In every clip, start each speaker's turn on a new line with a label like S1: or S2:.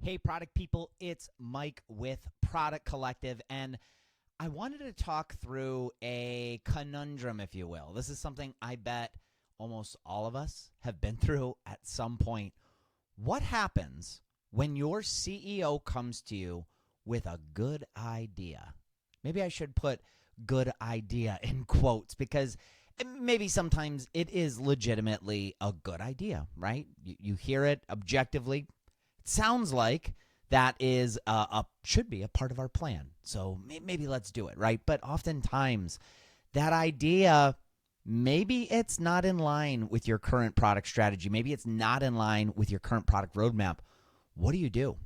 S1: Hey, product people, it's Mike with Product Collective, and I wanted to talk through a conundrum, if you will. This is something I bet almost all of us have been through at some point. What happens when your CEO comes to you with a good idea? Maybe I should put good idea in quotes because maybe sometimes it is legitimately a good idea, right? You hear it objectively. It sounds like that is should be a part of our plan. So maybe let's do it, right? But oftentimes that idea, maybe it's not in line with your current product strategy. Maybe it's not in line with your current product roadmap. What do you do?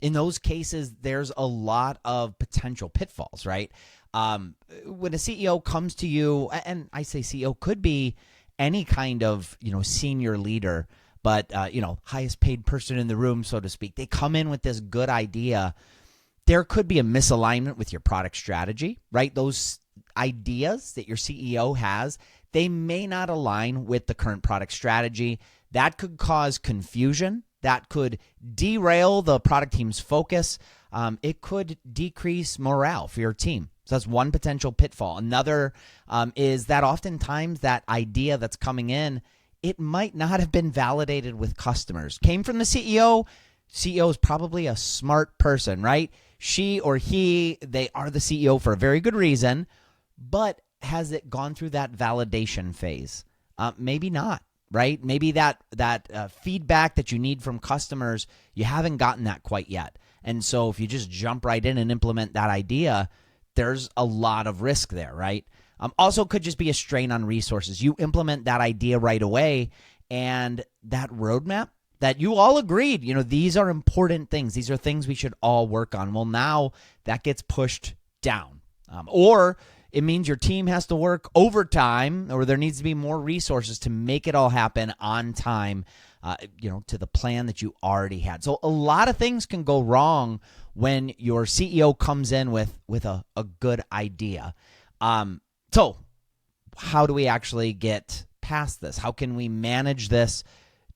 S1: In those cases, there's a lot of potential pitfalls, right? When a CEO comes to you, and I say CEO could be any kind of senior leader, but highest paid person in the room, so to speak. They come in with this good idea. There could be a misalignment with your product strategy, right? Those ideas that your CEO has, they may not align with the current product strategy. That could cause confusion. That could derail the product team's focus. It could decrease morale for your team. So that's one potential pitfall. Another is that oftentimes that idea that's coming in, it might not have been validated with customers. Came from the CEO. CEO is probably a smart person, right? She or he, they are the CEO for a very good reason, but has it gone through that validation phase? Maybe not, right? Maybe that feedback that you need from customers, you haven't gotten that quite yet. And so if you just jump right in and implement that idea, there's a lot of risk there, right? Also could just be a strain on resources. You implement that idea right away, and that roadmap that you all agreed, these are important things. These are things we should all work on. Well, now that gets pushed down. Or it means your team has to work overtime, or there needs to be more resources to make it all happen on time, to the plan that you already had. So a lot of things can go wrong when your CEO comes in with a good idea. So how do we actually get past this? How can we manage this?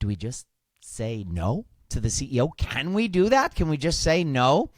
S1: Do we just say no to the CEO? Can we do that? Can we just say no?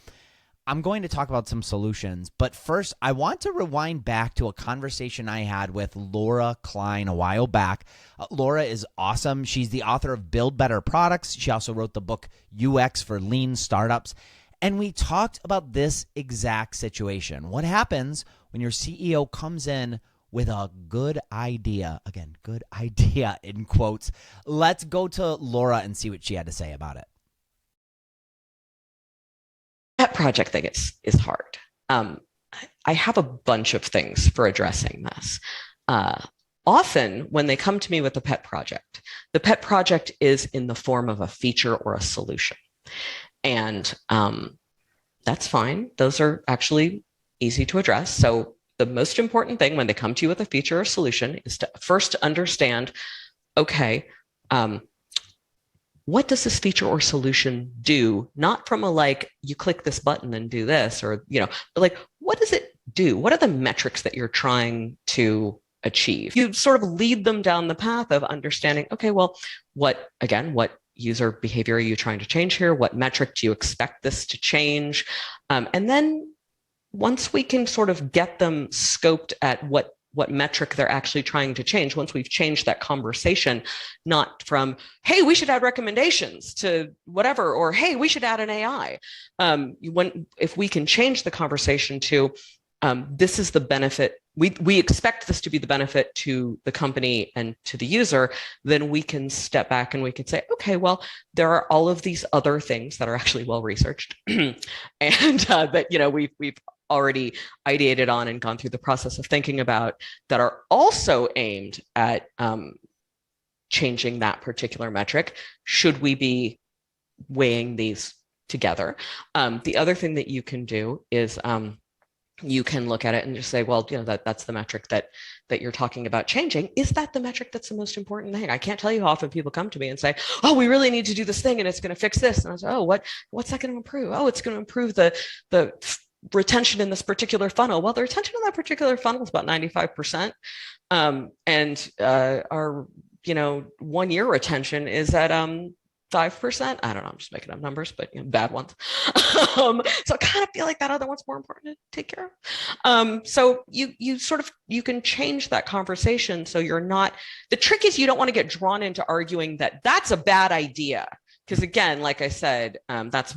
S1: I'm going to talk about some solutions, but first I want to rewind back to a conversation I had with Laura Klein a while back. Laura is awesome. She's the author of Build Better Products. She also wrote the book UX for Lean Startups. And we talked about this exact situation. What happens when your CEO comes in with a good idea? Again, good idea in quotes. Let's go to Laura and see what she had to say about it.
S2: That project thing is hard. I have a bunch of things for addressing this. Often when they come to me with a pet project, the pet project is in the form of a feature or a solution. And that's fine. Those are actually easy to address. So the most important thing when they come to you with a feature or solution is to first understand, okay, what does this feature or solution do? Not from you click this button and do this, or, but what does it do? What are the metrics that you're trying to achieve? You sort of lead them down the path of understanding, okay, well, what user behavior are you trying to change here? What metric do you expect this to change? And then once we can sort of get them scoped at what metric they're actually trying to change, once we've changed that conversation, not from, hey, we should add recommendations to whatever, or hey, we should add an AI. If we can change the conversation to, this is the benefit, we expect this to be the benefit to the company and to the user, then we can step back and we can say, okay, well, there are all of these other things that are actually well researched and that we've already ideated on and gone through the process of thinking about that are also aimed at changing that particular metric. Should we be weighing these together? The other thing that you can do is you can look at it and just say, well, that's the metric that you're talking about changing. Is that the metric that's the most important thing? I can't tell you how often people come to me and say, oh, we really need to do this thing and it's going to fix this. And I say, oh, what's that going to improve? Oh, it's going to improve the retention in this particular funnel. Well, the retention in that particular funnel is about 95%. And our 1 year retention is at 5%. I don't know. I'm just making up numbers, but bad ones. So I kind of feel like that other one's more important to take care of. So you can change that conversation. So you're not, the trick is you don't want to get drawn into arguing that that's a bad idea. Because again, like I said, that's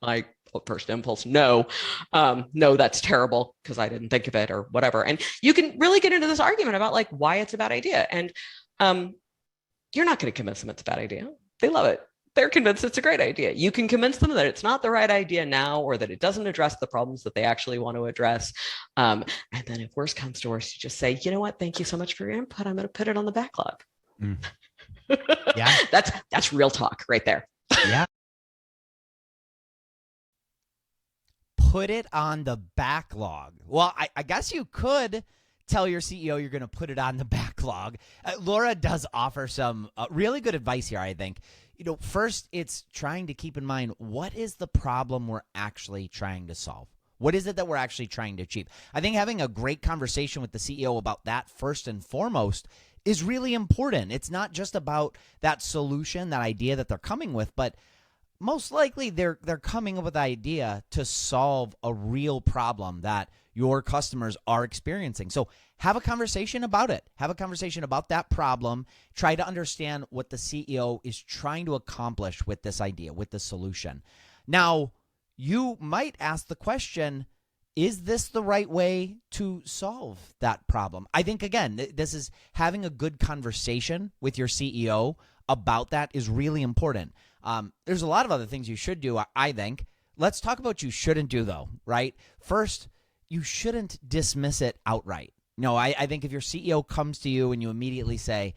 S2: my first impulse. No, that's terrible because I didn't think of it or whatever. And you can really get into this argument about like why it's a bad idea. And you're not going to convince them it's a bad idea. They love it. They're convinced it's a great idea. You can convince them that it's not the right idea now, or that it doesn't address the problems that they actually want to address. And then if worse comes to worse, you just say, you know what? Thank you so much for your input. I'm going to put it on the backlog.
S1: Yeah.
S2: That's real talk right there.
S1: Yeah. Put it on the backlog. Well, I guess you could tell your CEO you're going to put it on the backlog. Laura does offer some really good advice here, I think. First, it's trying to keep in mind, what is the problem we're actually trying to solve? What is it that we're actually trying to achieve? I think having a great conversation with the CEO about that first and foremost is really important. It's not just about that solution, that idea that they're coming with, but most likely they're coming up with an idea to solve a real problem that your customers are experiencing. So have a conversation about it. Have a conversation about that problem. Try to understand what the CEO is trying to accomplish with this idea, with the solution. Now, you might ask the question, is this the right way to solve that problem? I think, again, this is having a good conversation with your CEO about that is really important. There's a lot of other things you should do, I think. Let's talk about what you shouldn't do, though, right? First, you shouldn't dismiss it outright. No, I think if your CEO comes to you and you immediately say,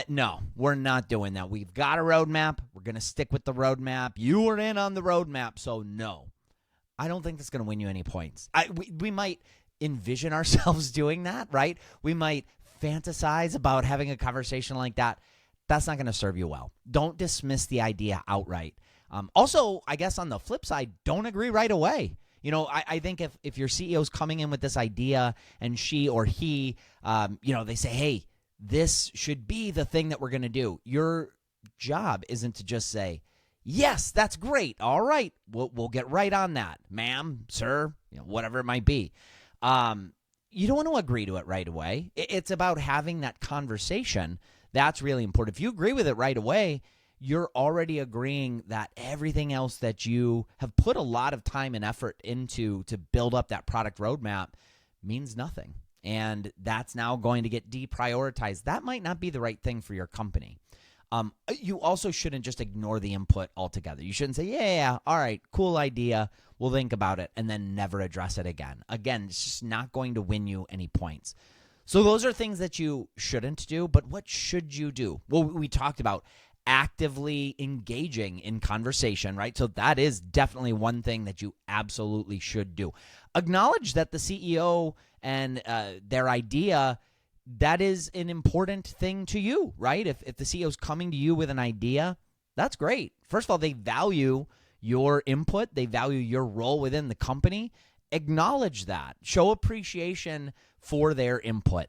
S1: no, we're not doing that. We've got a roadmap. We're going to stick with the roadmap. You were in on the roadmap, so no. I don't think that's going to win you any points. We might envision ourselves doing that, right? We might fantasize about having a conversation like that. That's not going to serve you well. Don't dismiss the idea outright. Also, I guess on the flip side, don't agree right away. I think if your CEO's coming in with this idea and she or he, they say, hey, this should be the thing that we're going to do. Your job isn't to just say, yes, that's great. All right, we'll get right on that, ma'am, sir, whatever it might be. You don't want to agree to it right away. It's about having that conversation. That's really important. If you agree with it right away, you're already agreeing that everything else that you have put a lot of time and effort into to build up that product roadmap means nothing. And that's now going to get deprioritized. That might not be the right thing for your company. You also shouldn't just ignore the input altogether. You shouldn't say, yeah, all right, cool idea. We'll think about it, and then never address it again. Again, it's just not going to win you any points. So those are things that you shouldn't do, but what should you do? Well, we talked about actively engaging in conversation, right? So that is definitely one thing that you absolutely should do. Acknowledge that the CEO and their idea, that is an important thing to you, right? If the CEO is coming to you with an idea, that's great. First of all, they value your input. They value your role within the company. Acknowledge that. Show appreciation for their input.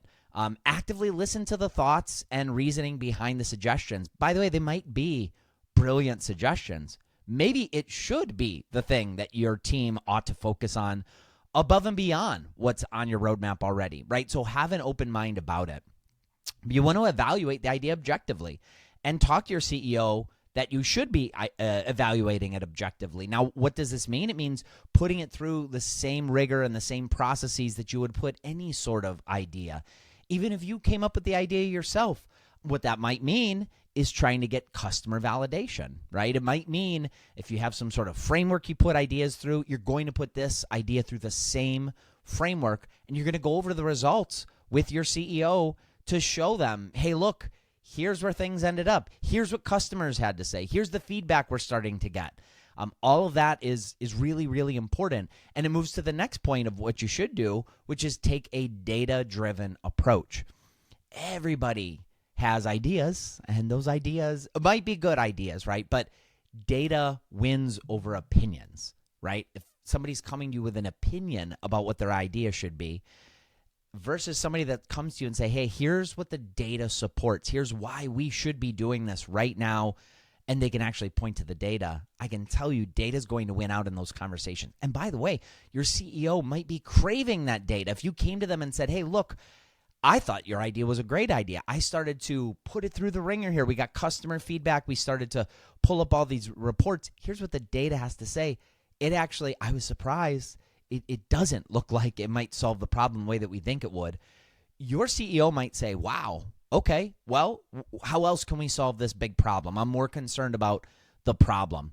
S1: Actively listen to the thoughts and reasoning behind the suggestions. By the way, they might be brilliant suggestions. Maybe it should be the thing that your team ought to focus on above and beyond what's on your roadmap already, right? So have an open mind about it. You want to evaluate the idea objectively and talk to your CEO that you should be evaluating it objectively. Now, what does this mean? It means putting it through the same rigor and the same processes that you would put any sort of idea. Even if you came up with the idea yourself, what that might mean is trying to get customer validation, right? It might mean if you have some sort of framework you put ideas through, you're going to put this idea through the same framework, and you're going to go over the results with your CEO to show them, hey, look, here's where things ended up. Here's what customers had to say. Here's the feedback we're starting to get. All of that is really, really important. And it moves to the next point of what you should do, which is take a data-driven approach. Everybody has ideas, and those ideas might be good ideas, right? But data wins over opinions, right? If somebody's coming to you with an opinion about what their idea should be versus somebody that comes to you and say, hey, here's what the data supports. Here's why we should be doing this right now. and they can actually point to the data, I can tell you data is going to win out in those conversations. And by the way, your CEO might be craving that data. If you came to them and said, hey, look, I thought your idea was a great idea. I started to put it through the ringer here. We got customer feedback. We started to pull up all these reports. Here's what the data has to say. It actually, I was surprised. It doesn't look like it might solve the problem the way that we think it would. Your CEO might say, wow, okay, well, how else can we solve this big problem? I'm more concerned about the problem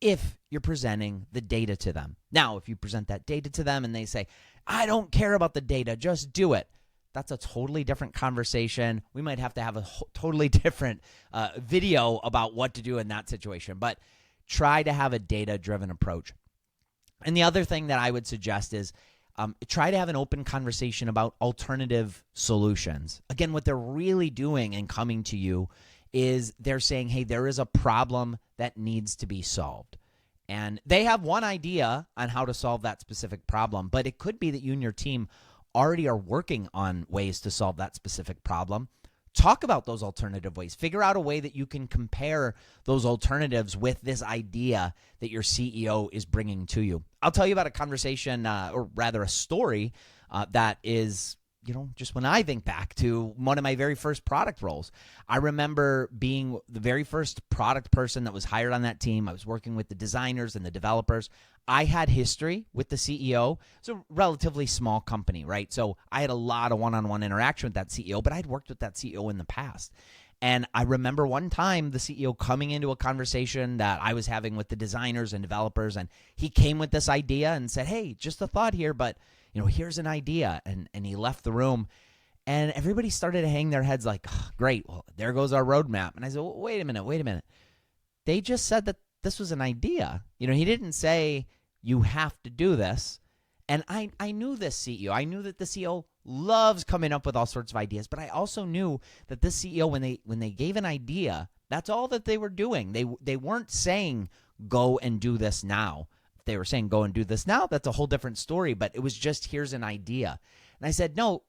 S1: if you're presenting the data to them. Now, if you present that data to them and they say, I don't care about the data, just do it. That's a totally different conversation. We might have to have a totally different video about what to do in that situation. But try to have a data-driven approach. And the other thing that I would suggest is try to have an open conversation about alternative solutions. Again, what they're really doing and coming to you is they're saying, hey, there is a problem that needs to be solved. And they have one idea on how to solve that specific problem, but it could be that you and your team already are working on ways to solve that specific problem. Talk about those alternative ways. Figure out a way that you can compare those alternatives with this idea that your CEO is bringing to you. I'll tell you about a conversation, or rather a story that is, just when I think back to one of my very first product roles. I remember being the very first product person that was hired on that team. I was working with the designers and the developers. I had history with the CEO. It's a relatively small company, right? So I had a lot of one-on-one interaction with that CEO, but I'd worked with that CEO in the past. And I remember one time the CEO coming into a conversation that I was having with the designers and developers, and he came with this idea and said, hey, just a thought here, but here's an idea. And he left the room, and everybody started to hang their heads like, oh, great, well, there goes our roadmap. And I said, well, wait a minute. They just said that this was an idea. He didn't say you have to do this. And I knew this CEO. I knew that the CEO loves coming up with all sorts of ideas, but I also knew that this CEO, when they gave an idea, that's all that they were doing. They weren't saying go and do this now. If they were saying go and do this now, that's a whole different story, but it was just here's an idea. And I said, no,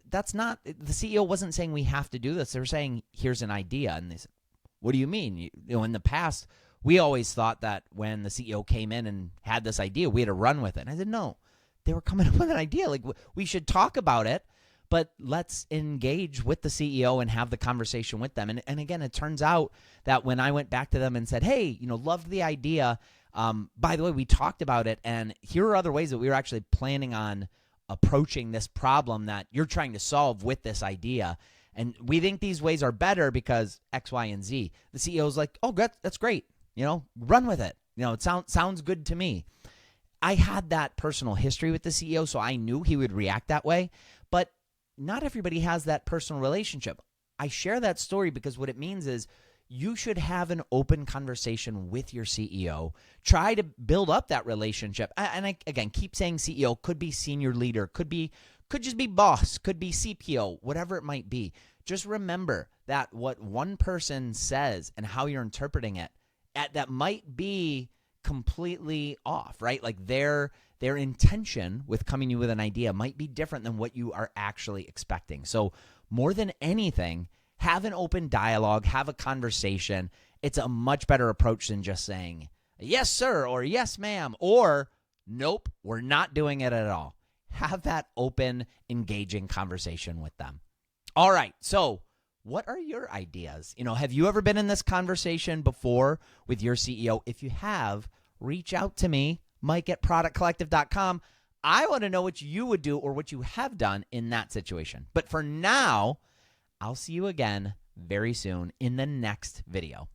S1: that's not, the CEO wasn't saying we have to do this. They were saying here's an idea. And they said, what do you mean? In the past, we always thought that when the CEO came in and had this idea, we had to run with it. And I said, no. They were coming up with an idea. Like, we should talk about it, but let's engage with the CEO and have the conversation with them. And again, it turns out that when I went back to them and said, hey, loved the idea. By the way, we talked about it, and here are other ways that we were actually planning on approaching this problem that you're trying to solve with this idea. And we think these ways are better because X, Y, and Z. The CEO's like, oh, that's great. Run with it. It sounds good to me. I had that personal history with the CEO, so I knew he would react that way, but not everybody has that personal relationship. I share that story because what it means is you should have an open conversation with your CEO. Try to build up that relationship. And I, again, keep saying CEO, could be senior leader, could just be boss, could be CPO, whatever it might be. Just remember that what one person says and how you're interpreting it, that might be completely off, right? Like their intention with coming to you with an idea might be different than what you are actually expecting. So more than anything, have an open dialogue, have a conversation. It's a much better approach than just saying, yes, sir, or yes, ma'am, or nope, we're not doing it at all. Have that open, engaging conversation with them. All right, so what are your ideas? Have you ever been in this conversation before with your CEO? If you have, reach out to me, Mike@productcollective.com. I want to know what you would do or what you have done in that situation. But for now, I'll see you again very soon in the next video.